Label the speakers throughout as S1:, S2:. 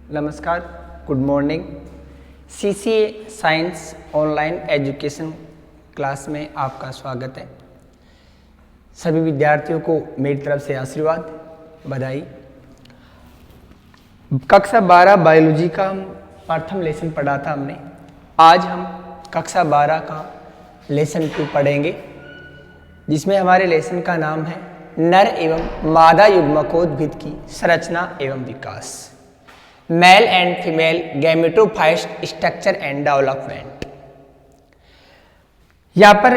S1: नमस्कार, good morning. CCA science online education class में आपका स्वागत है। सभी विद्यार्थियों को मेरी तरफ से आशीर्वाद, बधाई। कक्षा 12 बायोलॉजी का हम प्रथम लेसन पढ़ा था हमने। आज हम कक्षा 12 का लेसन 2 पढ़ेंगे, जिसमें हमारे लेसन का नाम है नर एवं मादा युग्मकोद्भिद की संरचना एवं विकास, male and female gametophyte structure and development. यहाँ पर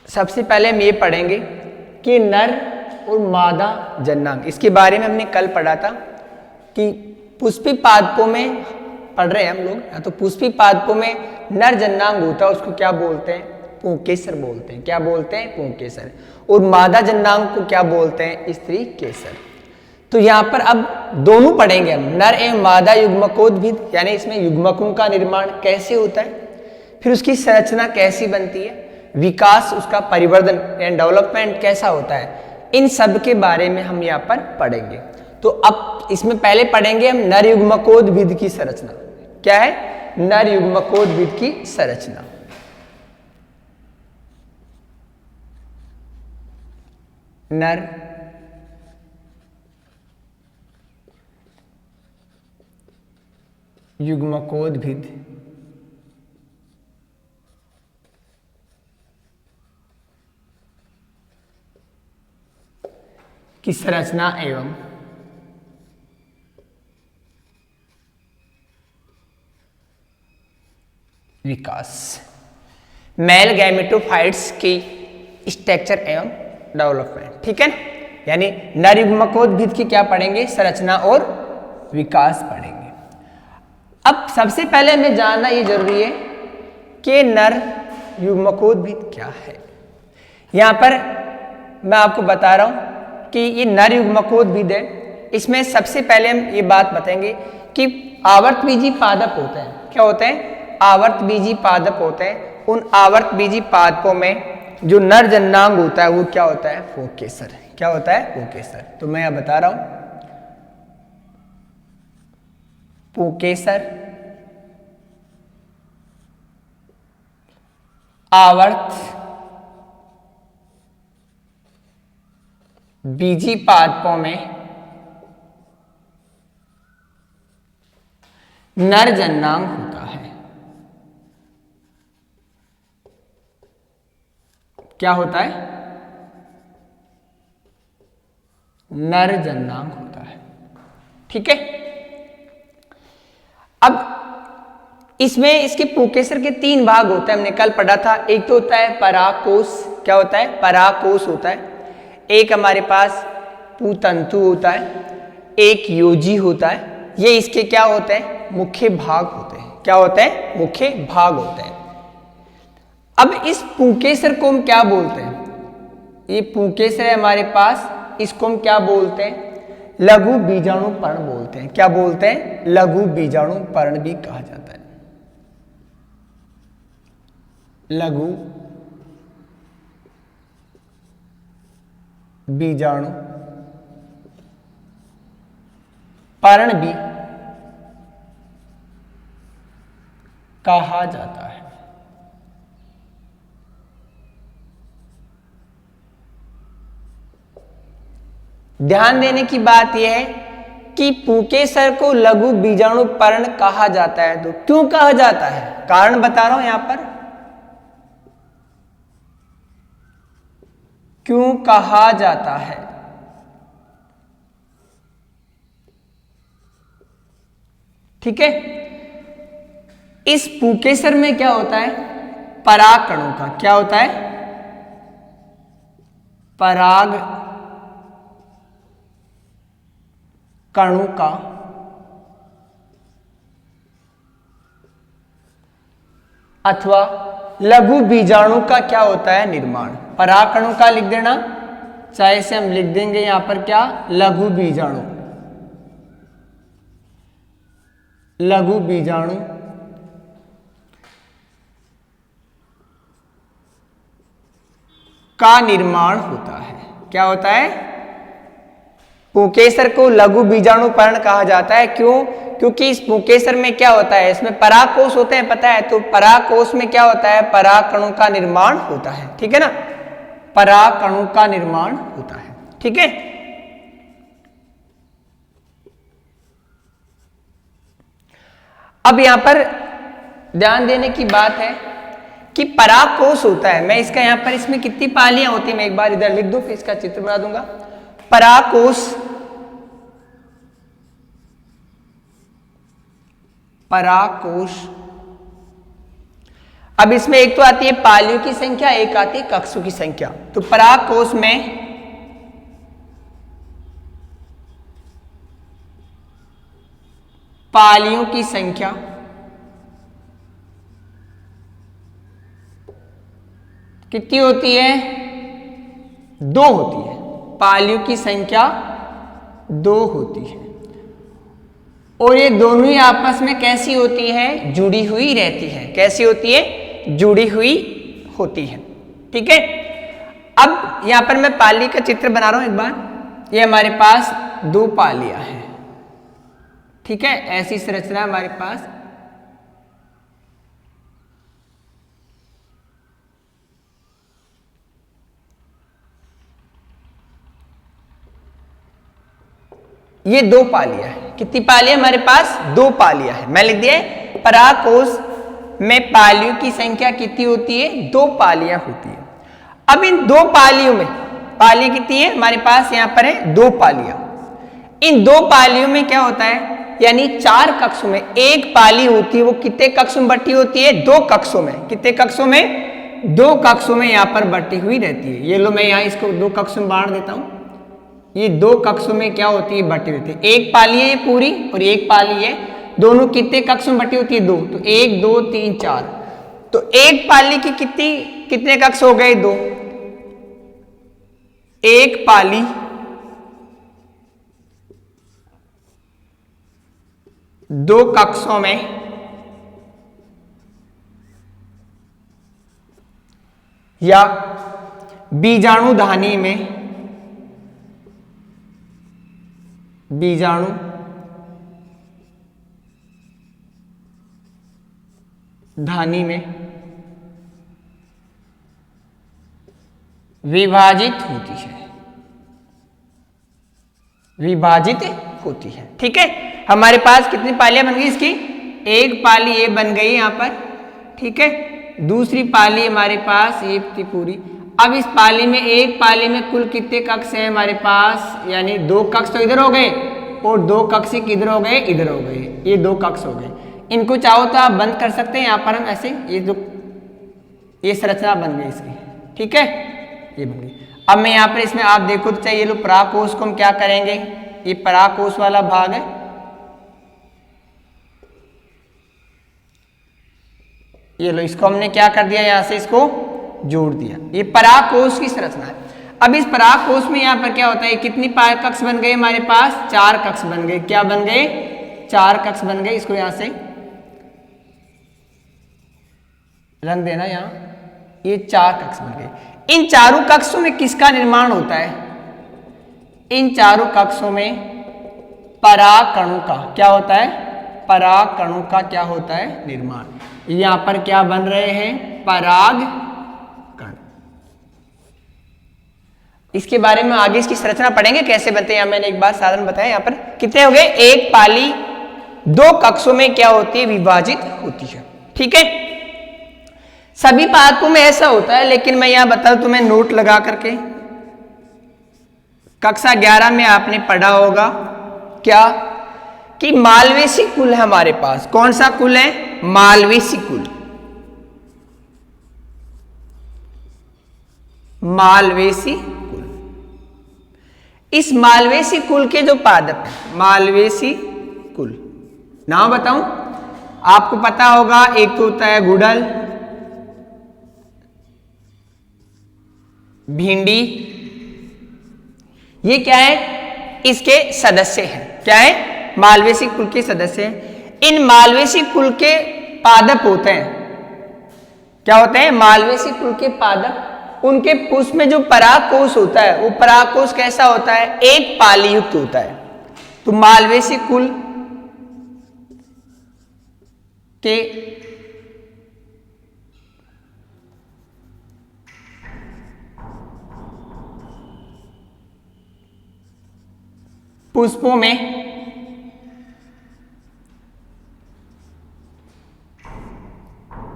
S1: सबसे पहले हम ये पढ़ेंगे कि नर और मादा जननांग, इसके बारे में हमने कल पढ़ा था कि पुष्पी पादपों में पढ़ रहे हैं हम लोग। या तो पुष्पी पादपों में नर जननांग होता है, उसको क्या बोलते हैं? पुंकेसर बोलते हैं। क्या बोलते हैं? पुंकेसर। और मादा जननांग को क्या बोलते हैं? स्त्री केसर। तो यहाँ पर अब दोनों पढ़ेंगे हम, नर एवं मादा युग्मकोद्भिद, यानी इसमें युग्मकों का निर्माण कैसे होता है, फिर उसकी संरचना कैसी बनती है, विकास, उसका परिवर्धन एंड डेवलपमेंट कैसा होता है, इन सब के बारे में हम यहाँ पर पढ़ेंगे। तो अब इसमें पहले पढ़ेंगे हम नर युग्मकोद्भिद की संरचना। क्या है? नर युग्मकोद्भिद की संरचना। नर युग्मकोद्भिद की संरचना एवं विकास, मेल गैमेटोफाइट्स की स्ट्रक्चर एवं डेवलपमेंट। ठीक है, यानी नर युग्मकोद्भिद की क्या पढ़ेंगे? संरचना और विकास पढ़ेंगे। अब सबसे पहले हमें जानना ये जरूरी है कि नर युग्मकोद्भिद क्या है। यहां पर मैं आपको बता रहा हूं कि ये नर युग्मकोद्भिद है। इसमें सबसे पहले हम ये बात बताएंगे कि आवर्तबीजी पादप होते हैं। क्या होते हैं? आवर्तबीजी पादप होते हैं। उन आवर्तबीजी पादपों में जो नर जननांग होता है वो क्या होता है? पुंकेसर। क्या होता है? पुंकेसर। तो मैं यहां बता रहा हूं, पुंकेसर आवर्त बीजी पादपों में नर जननांग होता है। क्या होता है? नर जननांग होता है। ठीक है, अब इसमें इसके पुंकेसर के 3 भाग होते हैं, हमने कल पढ़ा था। एक तो होता है परागकोश। क्या होता है? परागकोश होता है। एक हमारे पास पुतंतु होता है, एक योजी होता है। ये इसके क्या होते हैं? मुख्य भाग होते हैं। क्या होते हैं? मुख्य भाग होते हैं। अब इस पुंकेसर को हम क्या बोलते हैं? ये पुंकेसर है हमारे पास, इसको हम क्या बोलते हैं? लघु बीजाणु पर्ण बोलते हैं। क्या बोलते हैं? लघु बीजाणु पर्ण भी कहा जाता है। लघु बीजाणु पर्ण भी कहा जाता है। ध्यान देने की बात यह है कि पुंकेसर को लघु बीजाणु पर्ण कहा जाता है। तो क्यों कहा जाता है? कारण बता रहा हूं यहां पर, क्यों कहा जाता है। ठीक है, इस पुंकेसर में क्या होता है? पराग कणों का क्या होता है? पराग कणों का अथवा लघु बीजाणु का क्या होता है? निर्माण। पराग कणों का लिख देना, चाहे से हम लिख देंगे यहां पर क्या? लघु बीजाणु। लघु बीजाणु का निर्माण होता है। क्या होता है? पुंकेसर को लघु बीजाणु पर्ण कहा जाता है। क्यों? क्योंकि इस पुंकेसर में क्या होता है, इसमें परागकोश होते हैं, पता है। तो परागकोश में क्या होता है, परागकणों का निर्माण होता है, ठीक है ना, परागकणों का निर्माण होता है, ठीक है। अब यहां पर ध्यान देने की बात है कि परागकोश होता है, मैं इसका यहां पर, इसमें कितनी पालियां होती है मैं एक बार इधर लिख दूं, फिर इसका चित्र बना दूंगा। परागकोश, परागकोश, अब इसमें एक तो आती है पालियों की संख्या, एक आती है कक्षों की संख्या। तो परागकोश में पालियों की संख्या कितनी होती है, 2 होती है। पालियों की संख्या 2 होती है और ये दोनों ही आपस में कैसी होती है, जुड़ी हुई रहती है। कैसी होती है, जुड़ी हुई होती है, ठीक है। अब यहां पर मैं पाली का चित्र बना रहा हूं एक बार। ये हमारे पास 2 पालियां हैं, ठीक है, ऐसी संरचना हमारे पास। ये 2 पालियां हैं। कितनी पालियां हमारे पास, 2 पालियां हैं। मैं लिख दिया है परागकोश में पालियों की संख्या कितनी होती है, 2 पालियां होती है। अब इन 2 पालियों में पालियां कितनी है हमारे पास, यहां पर है 2 पालियां। इन 2 पालियों में क्या होता है, यानी 4 कक्षों में एक पाली होती है, वो कितने कक्षों में बटी होती है, 2 कक्षों में। कितने कक्षों में, 2 कक्षों में यहां पर बटी हुई रहती है। ये लो, मैं यहां इसको 2 कक्षों में बांट देता हूं। ये 2 कक्षों में क्या होती है, बटी होती है। एक पाली है ये पूरी और एक पाली है, दोनों कितने कक्षों में बटी होती है, 2। तो 1 2 3 4, तो एक पाली की कितने कक्ष हो गए, 2। एक पाली दो कक्षों में या बीजाणु धानी में, बीजाणु धानी में विभाजित होती है, विभाजित होती है, ठीक है। हमारे पास कितनी पालियां बन गई इसकी, एक पाली ये बन गई यहां पर, ठीक है। दूसरी पाली हमारे पास ये थी पूरी। अब इस पाली में, एक पाली में कुल कितने कक्ष हैं हमारे पास, यानी 2 कक्ष तो इधर हो गए और 2 कक्ष किधर हो गए, इधर हो गए। ये 2 कक्ष हो गए। इनको चाहो तो आप बंद कर सकते हैं। यहां पर हम ऐसे ये संरचना बन गई इसकी, ठीक है, ये बन गई। अब मैं यहां पर इसमें आप देखो तो चाहिए, लो परागकोश को हम क्या करेंगे, ये परागकोश वाला भाग है, ये लो, इसको हमने क्या कर दिया, यहां से इसको जोड़ दिया। ये परागकोश की संरचना है। अब इस परागकोश में यहां पर क्या होता है, कितनी कक्ष बन गए हमारे पास, 4 कक्ष बन गए। क्या बन गए, 4 कक्ष बन गए। इसको यहां से रंग देना, यहां ये 4 कक्ष बन गए। इन चारों कक्षों में किसका निर्माण होता है, इन चारों कक्षों में परागकणों का क्या होता है, परागकणों का क्या होता है, निर्माण। यहां पर क्या बन रहे हैं, परागकण। इसके बारे में आगे इसकी संरचना पढ़ेंगे कैसे बनते हैं। यहां मैंने एक बार साधारण बताया। यहां पर कितने हो गए, एक पाली 2 कक्षों में क्या होती है, विभाजित होती है, ठीक है। सभी पादपों में ऐसा होता है, लेकिन मैं यहां बता दूं तुम्हें नोट लगा करके, कक्षा 11 में आपने पढ़ा होगा क्या, कि मालवेसी कुल है हमारे पास। कौन सा कुल है, मालवेसी कुल। मालवेसी कुल, इस मालवेसी कुल के जो पादप है, मालवेसी कुल, नाम बताऊं आपको पता होगा। एक तो होता है गुड़हल, भिंडी, ये क्या है, इसके सदस्य हैं। क्या है, मालवेसी कुल के सदस्य हैं। इन मालवेसी कुल के पादप होते हैं, क्या होते हैं, मालवेसी कुल के पादप उनके पुष्प में जो परागकोश होता है वो परागकोश कैसा होता है, एक पाली युक्त होता है। तो मालवेसी कुल के पुष्पों में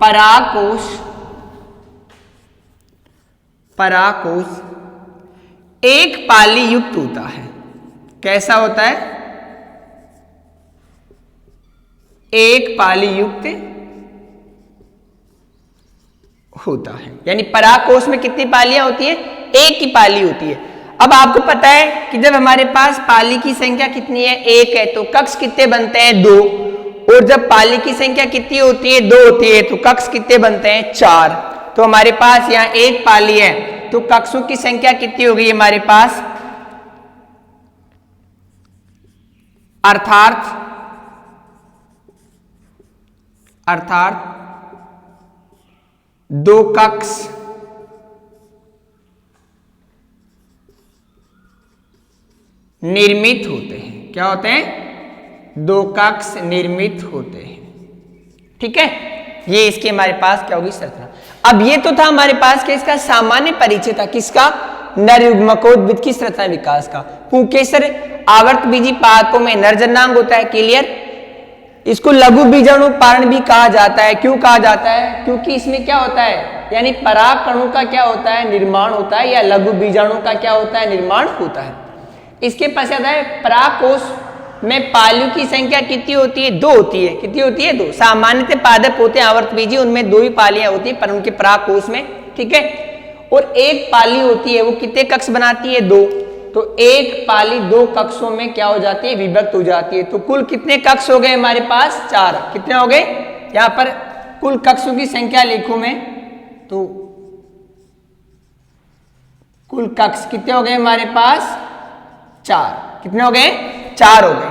S1: परागकोश एक पाली युक्त होता है। कैसा होता है, एक पाली युक्त होता है। यानी परागकोश में कितनी पालियां होती है, एक ही पाली होती है। अब आपको पता है कि जब हमारे पास पाली की संख्या कितनी है, एक है, तो कक्ष कितने बनते हैं, दो। और जब पाली की संख्या कितनी होती है, दो होती है, तो कक्ष कितने बनते हैं, चार। तो हमारे पास यहाँ एक पाली है, तो कक्षों की संख्या कितनी हो गई हमारे पास, अर्थात दो कक्ष निर्मित होते हैं। क्या होते हैं, दो कक्ष निर्मित होते हैं। ठीक है, ये इसके हमारे पास क्या होगी, संरचना। अब ये तो था हमारे पास कि इसका सामान्य परिचय था, किसका, नर युग्मकोद्भिद की संरचना विकास का। पुंकेसर आवर्त बीजी पादपों में नर जन्नांग होता है, क्लियर। इसको लघु बीजाणु पारण भी कहा जाता है। क्यों कहा जाता है, क्योंकि इसमें क्या होता है, यानी परागकणों का क्या होता है, निर्माण होता है, या लघु बीजाणु का क्या होता है, निर्माण होता है। इसके पश्चात है परागकोश में पालियों की संख्या कितनी होती है, दो होती है। कितनी होती है, दो। सामान्यतः पादप होते हैं आवर्तबीजी, उनमें दो ही पालियां होती है, पर उनके परागकोश में, ठीक है। और एक पाली होती है, वो कितने कक्ष बनाती है, दो। तो एक पाली दो कक्षों में क्या हो जाती है, विभक्त हो जाती है। तो कुल कितने कक्ष हो गए हमारे पास, चार। कितने हो गए, यहां पर कुल कक्षों की संख्या लिखूं मैं, तो कुल कक्ष कितने हो गए हमारे पास, चार। कितने हो गए, चार हो गए।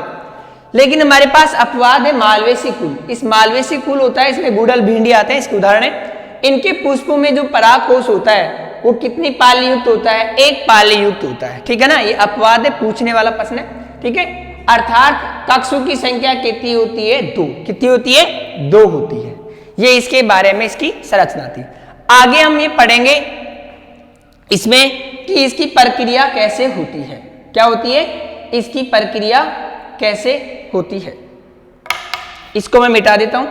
S1: लेकिन हमारे पास अपवाद है मालवेसी कुल। इस मालवेसी कुल होता है, इसमें गुड़हल भिंडी आते हैं, इसके उदाहरण है। इनके पुष्पों में जो परागकोश होता है वो कितनी पाली युक्त होता है, एक पाली युक्त होता है। ठीक है ना, ये अपवाद है, पूछने वाला प्रश्न है। ठीक है, अर्थात कक्षों की संख्या कितनी होती है, दो। कितनी होती है, दो होती है। ये इसके बारे में इसकी संरचना थी। आगे हम ये पढ़ेंगे इसमें कि इसकी प्रक्रिया कैसे होती है। क्या होती है, इसकी प्रक्रिया कैसे होती है। इसको मैं मिटा देता हूं।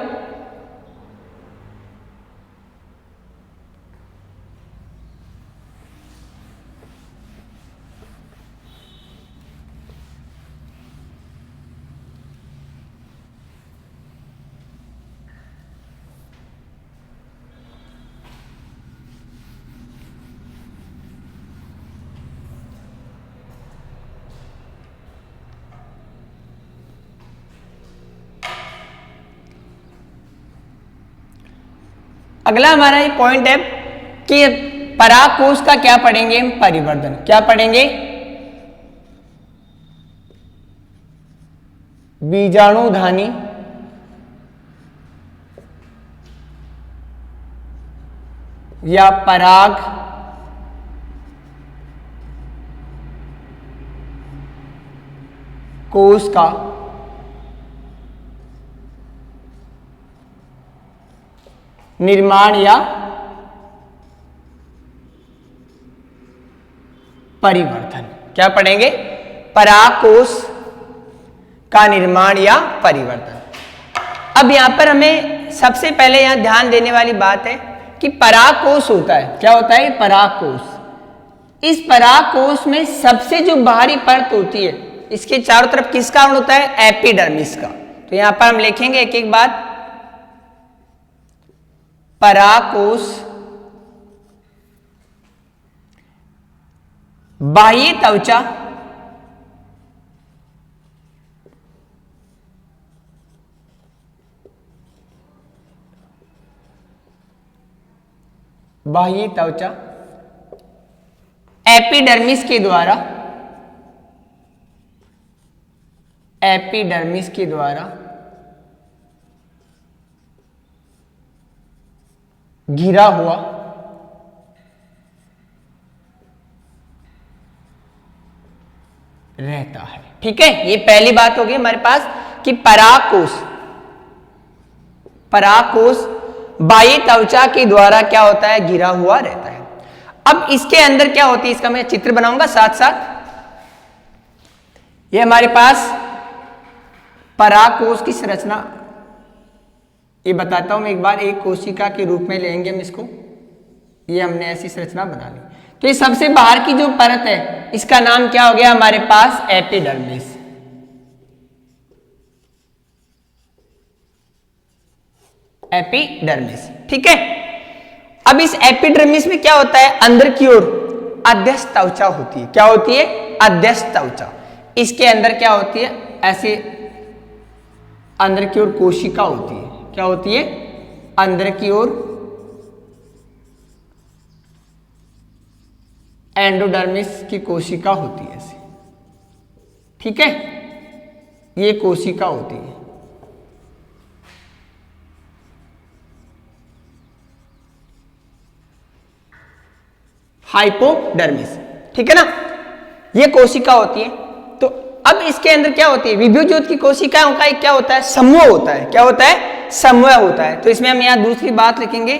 S1: अगला हमारा ये पॉइंट है कि परागकोश का क्या पढ़ेंगे, परिवर्धन। क्या पढ़ेंगे, बीजाणुधानी या पराग कोश का निर्माण या परिवर्धन। क्या पढ़ेंगे, परागकोश का निर्माण या परिवर्तन। अब यहां पर हमें सबसे पहले यहां ध्यान देने वाली बात है कि परागकोश होता है, क्या होता है, परागकोश। इस परागकोश में सबसे जो बाहरी परत होती है, इसके चारों तरफ किसका आवरण होता है, एपिडर्मिस का। तो यहां पर हम लिखेंगे एक एक बात, परागकोश बाह्य त्वचा बाह्य त्वचा एपिडर्मिस के द्वारा घिरा हुआ रहता है। ठीक है, ये पहली बात होगी हमारे पास कि परागकोश बाह्य त्वचा के द्वारा क्या होता है, घिरा हुआ रहता है। अब इसके अंदर क्या होती है, इसका मैं चित्र बनाऊंगा साथ साथ। ये हमारे पास परागकोश की संरचना, ये बताता हूं मैं एक बार, एक कोशिका के रूप में लेंगे हम इसको। ये हमने ऐसी संरचना बना ली। तो ये सबसे बाहर की जो परत है, इसका नाम क्या हो गया हमारे पास, एपिडर्मिस। एपिडर्मिस, ठीक है। अब इस एपिडर्मिस में क्या होता है, अंदर की ओर अध्यस्थ त्वचा होती है। क्या होती है, अध्यस्थ त्वचा। इसके अंदर क्या होती है, ऐसे अंदर की ओर कोशिका होती है। क्या होती है, अंदर की ओर एंडोडर्मिस की कोशिका होती है ऐसे। ठीक है, ये कोशिका होती है। हाइपोडर्मिस, ठीक है ना, ये कोशिका होती है। तो अब इसके अंदर क्या होती है, विभ्योज्योत की कोशिकाओं का एक क्या होता है, समूह होता है। क्या होता है, समूह होता है। तो इसमें हम यहां दूसरी बात लिखेंगे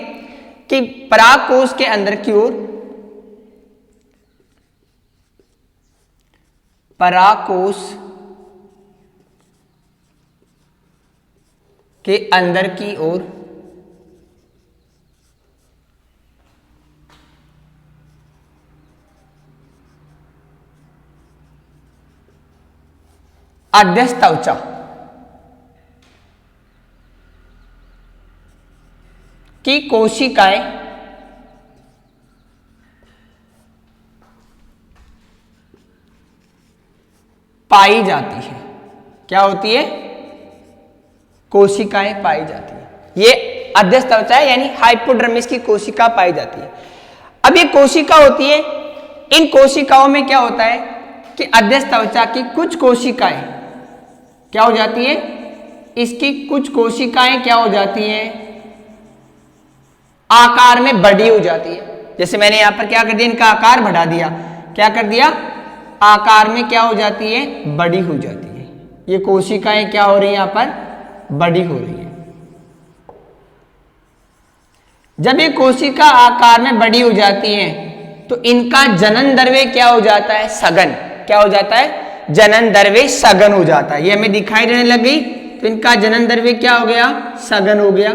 S1: कि परागकोश के अंदर की ओर, परागकोश के अंदर की ओर अध्यस्थ त्वचा की कोशिकाएं पाई जाती है। क्या होती है, कोशिकाएं पाई जाती है। ये अध्यस्थ त्वचा है, यानी हाइपोडर्मिस की कोशिका पाई जाती है। अब ये कोशिका होती है, इन कोशिकाओं में क्या होता है कि अध्यस्थ त्वचा की कुछ कोशिकाएं क्या हो जाती है, इसकी कुछ कोशिकाएं क्या हो जाती हैं, आकार में बड़ी हो जाती है। जैसे मैंने यहां पर क्या कर दिया, इनका आकार बढ़ा दिया। क्या कर दिया, आकार में क्या हो जाती है, बड़ी हो जाती है। ये कोशिकाएं क्या हो रही है, यहां पर बड़ी हो रही है। जब ये कोशिका आकार में बड़ी हो जाती है तो इनका जनन द्रव्य क्या हो जाता है, सघन। क्या हो जाता है, जनन द्रव्य सघन हो जाता है। ये हमें दिखाई देने लग गई, तो इनका जनन द्रव्य क्या हो गया, सघन हो गया।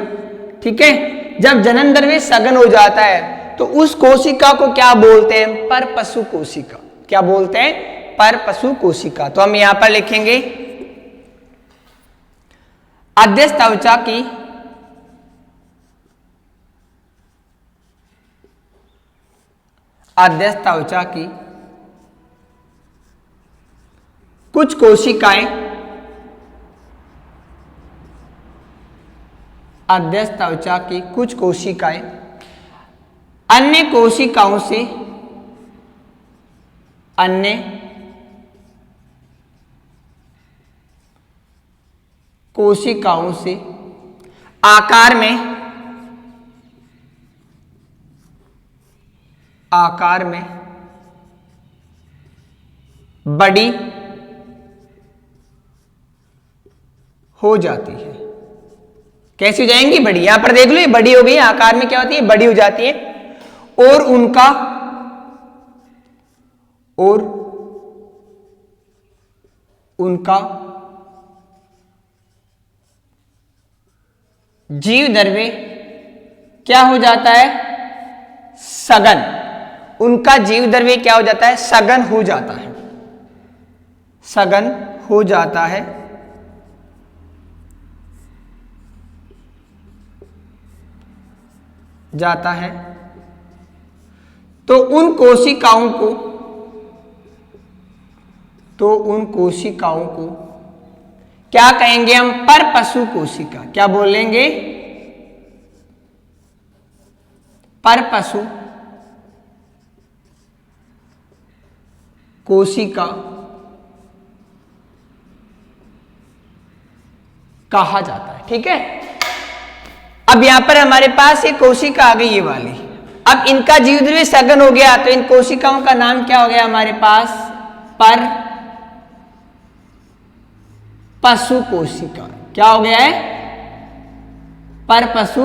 S1: ठीक है, जब जनन द्रव्य सघन हो जाता है तो उस कोशिका को क्या बोलते हैं, परपशु कोशिका। क्या बोलते हैं, परपशु कोशिका। तो हम यहां पर लिखेंगे अध्यस्थ त्वचा की अध्यस्थ त्वचा की कुछ कोशिकाएं अध्यस्थ त्वचा की कुछ कोशिकाएं अन्य कोशिकाओं से आकार में बड़ी हो जाती है। कैसी हो जाएंगी, बड़ी। यहां पर देख लो, ये बड़ी हो गई, आकार में क्या होती है, बड़ी हो जाती है। और उनका जीव द्रव्य क्या हो जाता है, सघन। उनका जीव द्रव्य क्या हो जाता है, सघन हो जाता है। सघन हो जाता है। तो उन कोशिकाओं को क्या कहेंगे हम, परपशु कोशिका। क्या बोलेंगे, परपशु कोशिका कहा जाता है। ठीक है, अब यहां पर हमारे पास एक कोशिका आ गई, ये वाली। अब इनका जीव द्रव्य सघन हो गया, तो इन कोशिकाओं का नाम क्या हो गया हमारे पास, पशु कोशिका। क्या हो गया है? पर पशु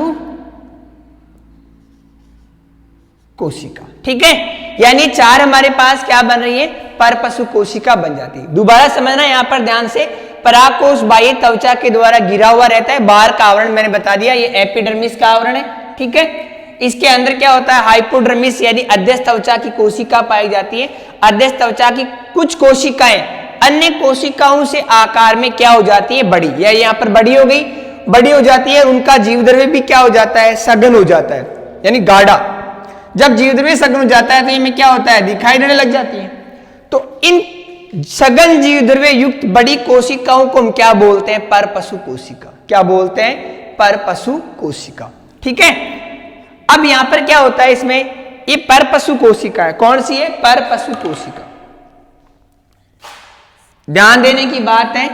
S1: कोशिका। ठीक है, यानी 4 हमारे पास क्या बन रही है? पर पशु कोशिका बन जाती है। दोबारा समझना यहां पर ध्यान से, परागकोश बाह्य त्वचा के द्वारा घिरा हुआ रहता है। बाहर का आवरण मैंने बता दिया, ये एपिडर्मिस का आवरण है। ठीक है, इसके अंदर क्या होता है? हाइपोडर्मिस यानी अध्यस्थ त्वचा की कोशिका पाई जाती है। अध्यस्थ त्वचा की कुछ कोशिकाएं अन्य कोशिकाओं से आकार में क्या हो जाती है? बड़ी, या यहाँ पर बड़ी हो गई, बड़ी हो जाती है। उनका जीवद्रव्य भी क्या हो जाता है? सघन हो जाता है, यानी गाढ़ा। जब जीवद्रव्य सघन हो जाता है तो इनमें क्या होता है? दिखाई देने लग जाती है। तो इन सघन जीवद्रव्य युक्त बड़ी कोशिकाओं को हम क्या बोलते हैं? पर पशु कोशिका। क्या बोलते हैं? पर पशु कोशिका। ठीक है, अब यहां पर क्या होता है? इसमें ये पर पशु कोशिका है। कौन सी है? पर पशु कोशिका। ध्यान देने की बात है,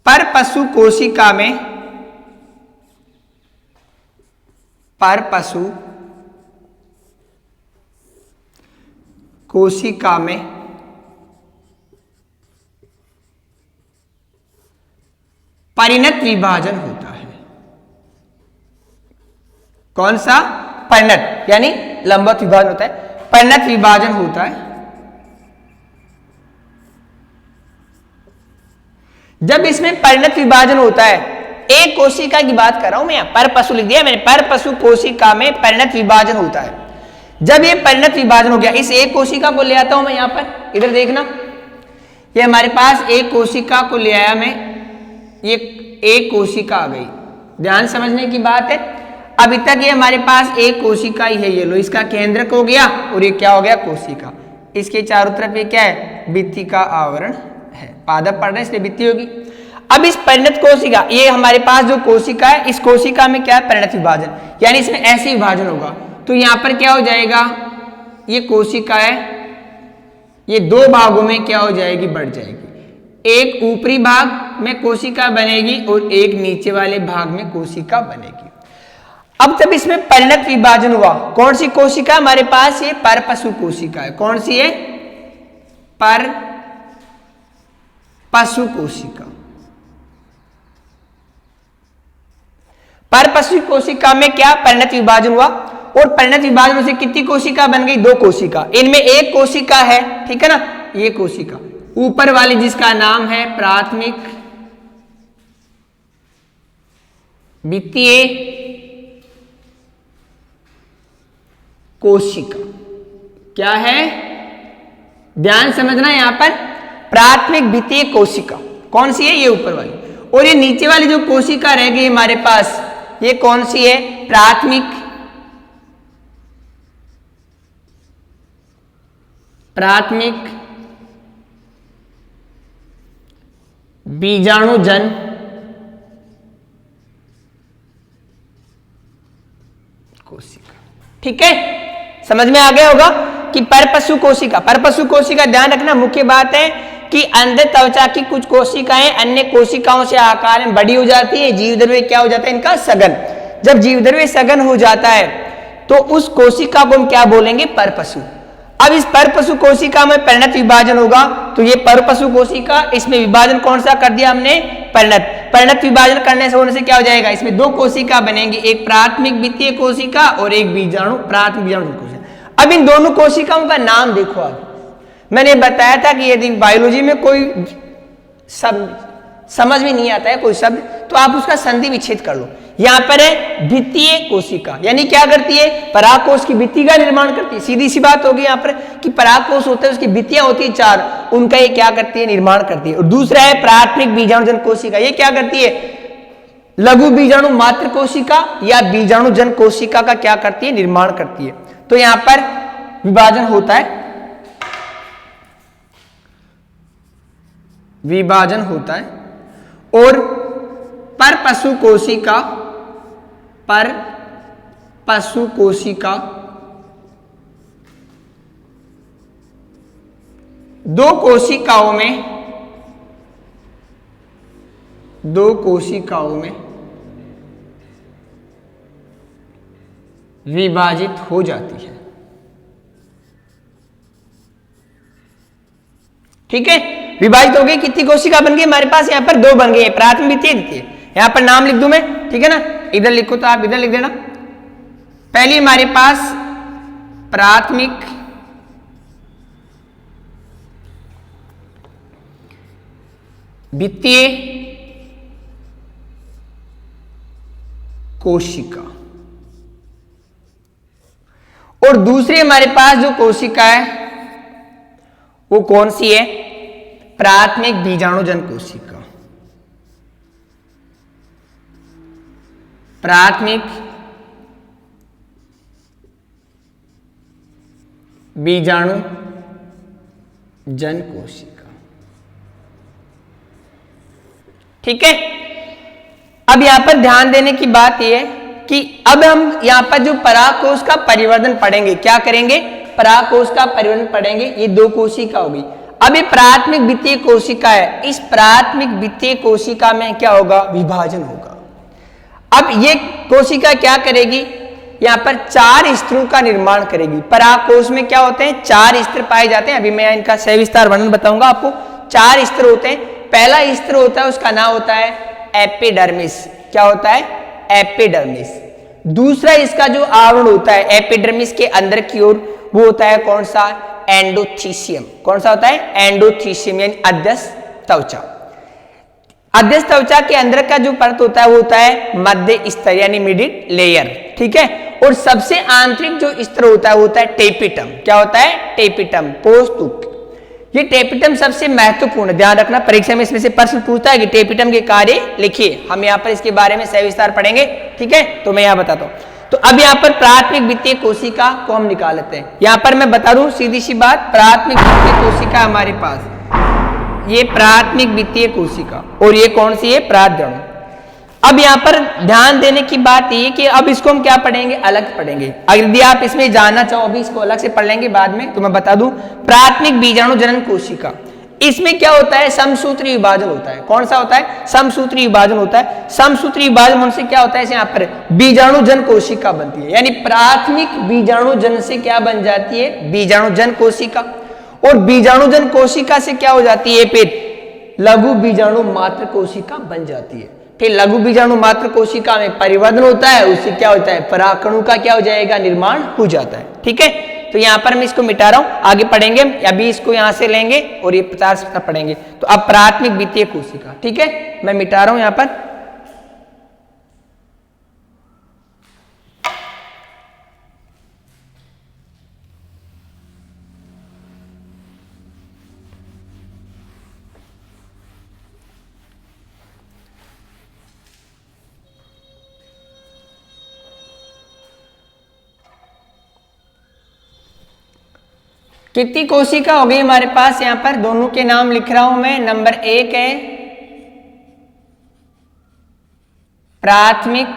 S1: पर पशु कोशिका में, पर पशु कोशिका में परिणत विभाजन होता है। कौन सा? परिणत, यानी लंबवत विभाजन होता है, परिणत विभाजन होता है। जब इसमें परिणत विभाजन होता है, एक कोशिका की बात कर रहा हूं मैं, पर पशु लिख दिया मैंने, पर पशु कोशिका में परिणत विभाजन होता है। जब ये परिणत विभाजन हो गया, इस एक कोशिका को ले आता हूं मैं यहां पर, इधर देखना, ये हमारे पास एक कोशिका को ले आया मैं, ये एक कोशिका आ गई। ध्यान समझने की बात है। अभी तक ये हमारे पास एक कोशिका ही है, ये लो, इसका केंद्रक हो गया और ये क्या हो गया? कोशिका। इसके चारों तरफ ये क्या है? भित्ति का आवरण है। पादप पढ़ रहे हैं इसलिए भित्ति होगी। अब इस परिणत कोशिका, ये हमारे पास जो कोशिका है, इस कोशिका में क्या है? परिणत विभाजन, यानी इसमें ऐसे विभाजन होगा। तो यहां पर क्या हो जाएगा? ये कोशिका है, ये 2 भागों में क्या हो जाएगी? बढ़ जाएगी। एक ऊपरी भाग में कोशिका बनेगी और एक नीचे वाले भाग में कोशिका बनेगी। अब जब इसमें परिणत विभाजन हुआ, कौन सी कोशिका हमारे पास? ये पर पशु कोशिका है। कौन सी है? पर पशु कोशिका। पर पशु कोशिका में क्या? परिणत विभाजन हुआ, और परिणत विभाजन से कितनी कोशिका बन गई? 2 कोशिका। इनमें एक कोशिका है, ठीक है ना, ये कोशिका ऊपर वाली जिसका नाम है प्राथमिक वित्तीय कोशिका। क्या है? ध्यान समझना यहां पर, प्राथमिक वित्तीय कोशिका कौन सी है? ये ऊपर वाली। और ये नीचे वाली जो कोशिका रह गई हमारे पास, ये कौन सी है? प्राथमिक बीजाणुजन कोशिका। ठीक है, समझ में आ गया होगा कि परपशु कोशिका। परपशु कोशिका ध्यान रखना, मुख्य बात है कि अंदर त्वचा की कुछ कोशिकाएं अन्य कोशिकाओं से आकार में बड़ी हो जाती है। जीवद्रव्य क्या हो जाता है? इनका सघन। जब जीवद्रव्य सघन हो जाता है तो उस कोशिका को हम क्या बोलेंगे? परपशु। अब इस परपशु कोशिका में परिणत विभाजन होगा, तो ये परपशु कोशिका, इसमें विभाजन कौन सा कर दिया हमने? परिणत। परिणत विभाजन करने से होने से क्या हो जाएगा? इसमें 2 कोशिका बनेंगी, एक प्राथमिक वित्तीय कोशिका और एक बीजाणु प्राथमिक बीजाणु कोशिका। अब इन दोनों कोशिकाओं का नाम देखो। आप मैंने बताया था कि यदि बायोलॉजी में कोई शब्द समझ में नहीं आता है, कोई शब्द, तो आप उसका संधि विच्छेद कर लो। यहां पर है भित्तीय कोशिका, यानी क्या करती है? परागकोश की भित्ति का निर्माण करती है। सीधी सी बात होगी यहां पर कि परागकोश होते हैं, उसकी भित्तियां होती है 4, उनका ये क्या करती है? निर्माण करती है। और दूसरा है प्राथमिक बीजाणुजन कोशिका, ये क्या करती है? लघु बीजाणु मात्र कोशिका या बीजाणुजन कोशिका का क्या करती है? निर्माण करती है। तो यहां पर विभाजन होता है, विभाजन होता है। और परपशु कोशिका, परपशु कोशिका 2 कोशिकाओं में विभाजित हो जाती है। ठीक है, विभाजित हो गई, कितनी कोशिका बन गई हमारे पास, यहाँ पर 2 बन गई, प्राथमिक द्वितीय द्वितीय। यहाँ पर नाम लिख दूं मैं, ठीक है ना, इधर लिखो तो आप इधर लिख देना। पहली हमारे पास प्राथमिक द्वितीय कोशिका, और दूसरी हमारे पास जो कोशिका है वो कौन सी है, प्राथमिक बीजाणुजन कोशिका। प्राथमिक बीजाणुजन कोशिका, ठीक है। अब यहां पर ध्यान देने की बात यह है कि अब हम यहां पर जो परागकोश का परिवर्तन पढ़ेंगे, क्या करेंगे, परागकोश का परिवर्तन पढ़ेंगे। ये 2 कोशिका होगी। अब ये प्राथमिक द्वितीय कोशिका है, इस प्राथमिक द्वितीय कोशिका में क्या होगा, विभाजन होगा। अब ये कोशिका क्या करेगी, यहां पर 4 स्तरों का निर्माण करेगी। परागकोश में क्या होते हैं, 4 स्तर पाए जाते हैं। अभी मैं इनका सविस्तार वर्णन बताऊंगा आपको। 4 स्तर होते हैं। पहला स्तर होता है, उसका नाम होता है एपिडर्मिस। क्या होता है, एपिडर्मिस। दूसरा इसका जो आवरण होता है एपिडर्मिस के अंदर की ओर, वो होता है कौन सा, एंडोथीसियम। कौन सा होता है, एंडोथीसियम, यानी अध्यस्थ त्वचा। अध्यस्थ त्वचा के अंदर का जो परत होता है वो होता है मध्य स्तर, यानी मिडिल लेयर, ठीक है। और सबसे आंतरिक जो स्तर होता है वो होता है टेपिटम। क्या होता है, टेपिटम, पोस्तुक। ये टेपिटम सबसे महत्वपूर्ण, ध्यान रखना, परीक्षा में इसमें से प्रश्न पूछता है कि टेपिटम के कार्य लिखिए। हम यहाँ पर इसके बारे में सविस्तार पढ़ेंगे, ठीक है। तो मैं यहाँ बताता हूँ। तो अब यहाँ पर प्राथमिक द्वितीय कोशिका को हम निकाल लेते हैं। यहाँ पर मैं बता दूं सीधी सी बात, प्राथमिक द्वितीय कोशिका हमारे पास, ये प्राथमिक द्वितीय कोशिका, और ये कौन सी है, प्राथमिक। अब यहाँ पर ध्यान देने की बात ये कि अब इसको हम क्या पढ़ेंगे, अलग पढ़ेंगे। अगर यदि आप इसमें जानना चाहो अभी इसको अलग से पढ़ लेंगे बाद में, तो मैं बता दूं प्राथमिक बीजाणु जनन कोशिका, इसमें क्या होता है, समसूत्री विभाजन होता है। कौन सा होता है, समसूत्री विभाजन होता है। समसूत्री विभाजन होने से क्या होता है, यहाँ पर बीजाणुजन कोशिका बनती है, यानी प्राथमिक बीजाणुजन से क्या बन जाती है, बीजाणुजन कोशिका। और बीजाणुजन कोशिका से क्या हो जाती है, फिर लघु बीजाणु मात्र कोशिका बन जाती है। फिर लघु बीजाणु मात्र कोशिका में परिवर्तन होता है, उससे क्या होता है, परागकणों का क्या हो जाएगा, निर्माण हो जाता है, ठीक है। तो यहां पर मैं इसको मिटा रहा हूं, आगे पढ़ेंगे। अभी इसको यहां से लेंगे और ये 50 पढ़ेंगे। तो अब प्राथमिक द्वितीय कोशिका, ठीक है, मैं मिटा रहा हूं यहां पर। कितनी कोशिका हो गई हमारे पास, यहां पर दोनों के नाम लिख रहा हूं मैं। नंबर 1 है प्राथमिक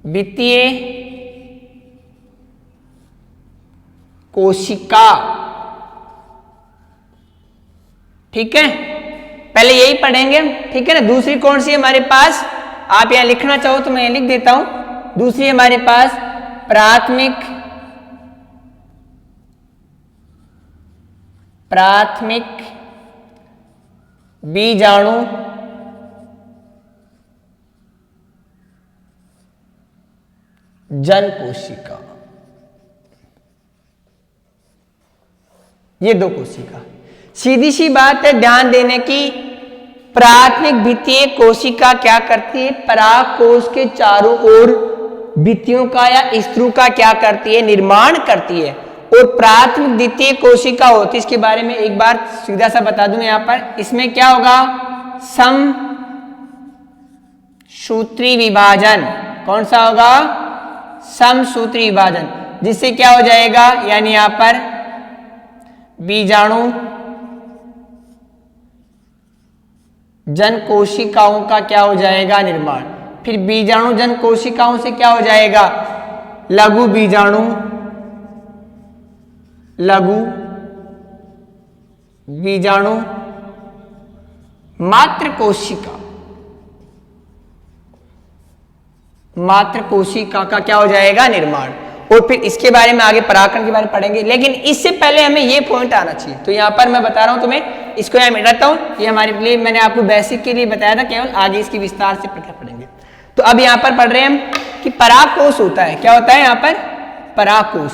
S1: द्वितीय कोशिका, ठीक है, पहले यही पढ़ेंगे, ठीक है ना। दूसरी कौन सी हमारे पास, आप यहां लिखना चाहो तो मैं लिख देता हूं। दूसरी हमारे पास प्राथमिक बीजाणु जन कोशिका, ये 2 कोशिका। सीधी सी बात है ध्यान देने की, प्राथमिक द्वितीय कोशिका क्या करती है, परागकोश के चारों ओर भित्तियों का या स्तरों का क्या करती है, निर्माण करती है। और प्राथमिक द्वितीय कोशिका होती है, इसके बारे में एक बार सीधा सा बता दूं यहां पर, इसमें क्या होगा, समसूत्री विभाजन। कौन सा होगा, समसूत्री विभाजन, जिससे क्या हो जाएगा, यानी यहां पर बीजाणु जन कोशिकाओं का क्या हो जाएगा, निर्माण। फिर बीजाणु जन कोशिकाओं से क्या हो जाएगा, लघु बीजाणु मात्र कोशिका का क्या हो जाएगा, निर्माण। और फिर इसके बारे में आगे परागकण के बारे में पढ़ेंगे, लेकिन इससे पहले हमें ये पॉइंट आना चाहिए। तो यहाँ पर मैं बता रहा हूँ तुम्हें, इसको यहाँ मिटाता हूँ, ये हमारे लिए मैंने आपको बेसिक के लिए बताया था, केवल आगे इसकी विस्तार से पढ़ेंगे। तो अब यहाँ पर पढ़ रहे हैं हम कि परागकोश होता है, क्या होता है यहाँ पर, परागकोश।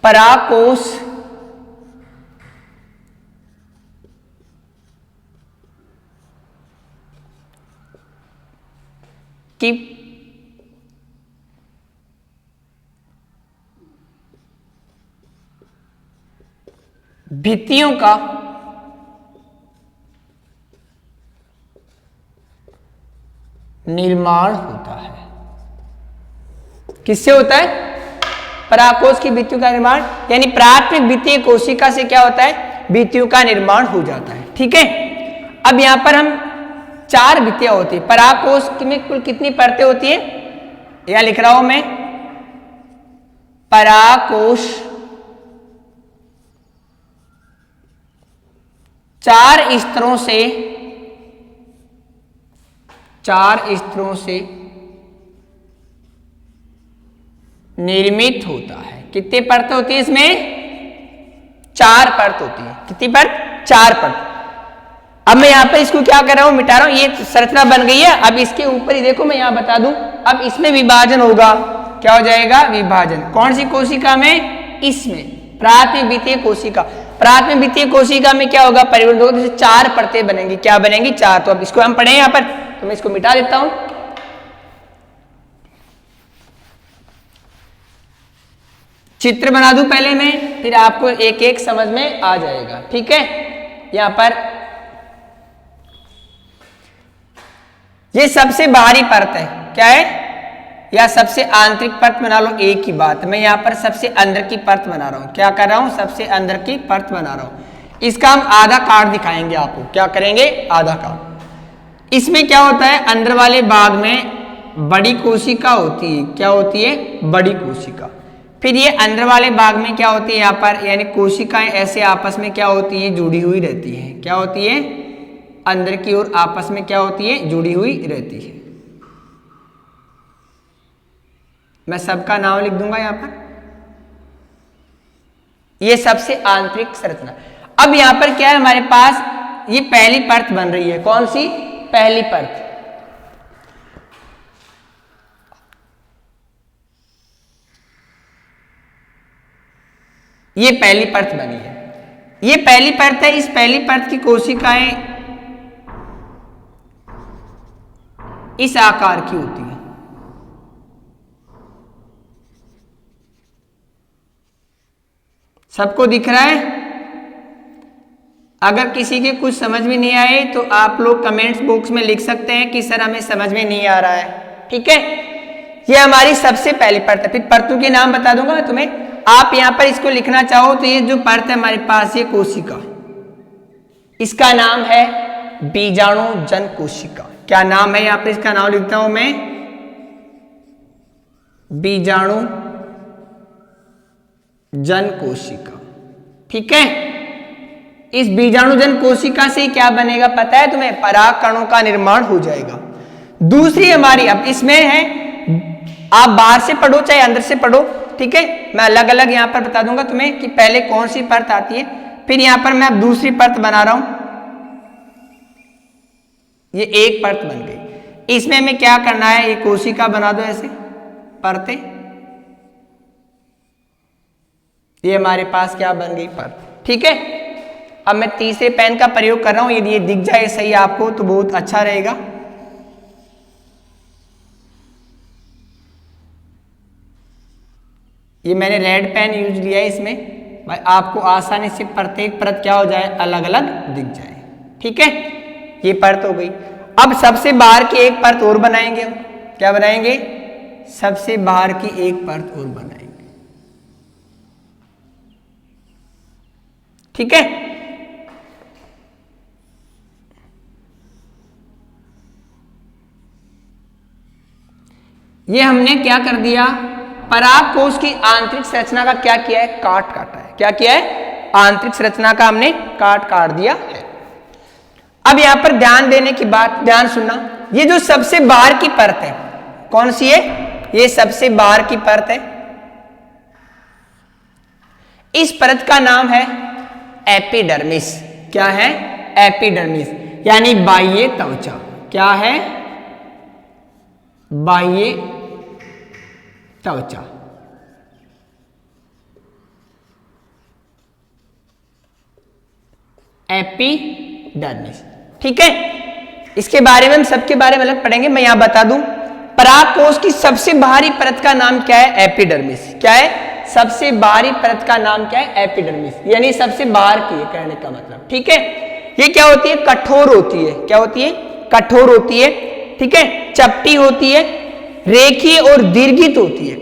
S1: परागकोश की भित्तियों का निर्माण होता है। किससे होता है, परागकोश की भित्तियों का निर्माण, यानी प्राथमिक भित्तीय कोशिका से क्या होता है, भित्तियों का निर्माण हो जाता है। ठीक है, अब यहां पर हम 4 भित्तियां होती है। परागकोश में कुल कितनी परतें होती है, यहां लिख रहा हूं मैं, परागकोश 4 स्तरों से निर्मित होता है। कितने परत होती है इसमें, 4 परत होती है। कितनी परत, 4 परत। अब मैं यहां पर इसको क्या कर रहा हूं, मिटा रहा हूं, ये संरचना बन गई है। अब इसके ऊपर ही देखो, मैं यहां बता दूं, अब इसमें विभाजन होगा। क्या हो जाएगा, विभाजन। कौन सी कोशिका में, इसमें प्राथमिक द्वितीय कोशिका। प्राथमिक द्वितीय कोशिका में क्या होगा, परिवर्तन होगा, जैसे 4 परतें बनेंगी। क्या बनेंगी, 4। तो अब इसको हम पढ़े यहां पर, तो मैं इसको मिटा देता हूं। चित्र बना दूं पहले मैं, फिर आपको एक एक समझ में आ जाएगा। ठीक है, यहां पर ये सबसे बाहरी परत है, क्या है, या सबसे आंतरिक परत बना लो, एक ही बात। मैं यहां पर सबसे अंदर की परत बना रहा हूं। क्या कर रहा हूं, सबसे अंदर की परत बना रहा हूं। इसका हम आधा काट दिखाएंगे आपको। क्या करेंगे, आधा काट। इसमें क्या होता है, अंदर वाले भाग में बड़ी कोशिका होती है। क्या होती है, बड़ी कोशिका। फिर ये अंदर वाले भाग में क्या होती है, यहाँ पर यानी कोशिकाएं ऐसे आपस में क्या होती है, जुड़ी हुई रहती है। क्या होती है, अंदर की ओर आपस में क्या होती है, जुड़ी हुई रहती है। मैं सबका नाम लिख दूंगा यहां पर। ये सबसे आंतरिक संरचना। अब यहां पर क्या है, हमारे पास ये पहली परत बन रही है। कौन सी, पहली परत। ये पहली परत बनी है, ये पहली परत है। इस पहली परत की कोशिकाएं इस आकार की होती है। सबको दिख रहा है? अगर किसी के कुछ समझ में नहीं आए तो आप लोग कमेंट्स बॉक्स में लिख सकते हैं कि सर हमें समझ में नहीं आ रहा है। ठीक है, ये हमारी सबसे पहली परत है। फिर परतों के नाम बता दूंगा मैं तुम्हें। आप यहां पर इसको लिखना चाहो तो ये जो परत है हमारे पास, ये कोशिका, इसका नाम है बीजाणु जन कोशिका। क्या नाम है, यहां पर इसका नाम लिखता हूं मैं, बीजाणु जन कोशिका। ठीक है, इस बीजाणु जन कोशिका से क्या बनेगा पता है तुम्हें, पराग कणों का निर्माण हो जाएगा। दूसरी हमारी, अब इसमें है, आप बाहर से पढ़ो चाहे अंदर से पढ़ो, ठीक है, मैं अलग अलग यहां पर बता दूंगा तुम्हें कि पहले कौन सी परत आती है। फिर यहां पर मैं अब दूसरी परत बना रहा हूं। ये एक परत बन गई। इसमें हमें क्या करना है, ये कोशिका बना दो ऐसे परतें। ये हमारे पास क्या बन गई, परत। ठीक है, अब मैं तीसरे पेन का प्रयोग कर रहा हूं। यदि ये दिख जाए सही आपको तो बहुत अच्छा रहेगा। ये मैंने रेड पेन यूज लिया है इसमें, भाई आपको आसानी से प्रत्येक परत क्या हो जाए, अलग अलग दिख जाए। ठीक है, ये परत हो गई। अब सबसे बाहर की एक परत और बनाएंगे हम। क्या बनाएंगे, सबसे बाहर की एक परत और बनाएंगे। ठीक है, ये हमने क्या कर दिया, परागकोश की आंतरिक संरचना का क्या किया है, काट काटा है। क्या किया है, आंतरिक संरचना का हमने काट दिया है। अब यहां पर ध्यान देने की बात, ध्यान सुनना, ये जो सबसे बाहर की परत है कौन सी है, ये सबसे बाहर की परत है, इस परत का नाम है एपिडर्मिस। क्या है, एपिडर्मिस, यानी बाह्य त्वचा। क्या है, बाह्य त्वचा। एपिडर्मिस, ठीक है। इसके बारे में हम सबके बारे में अलग पढ़ेंगे, मैं यहां बता दूं परागकोश की सबसे बाहरी परत का नाम क्या है, एपिडर्मिस। क्या है, सबसे बाहरी परत का नाम क्या है, एपिडर्मिस, यानी सबसे बाहर की है कहने का मतलब, ठीक है। ये क्या होती है, कठोर होती है। क्या होती है, कठोर होती है, ठीक है, चपटी होती है, रेखीय और दीर्घित होती है।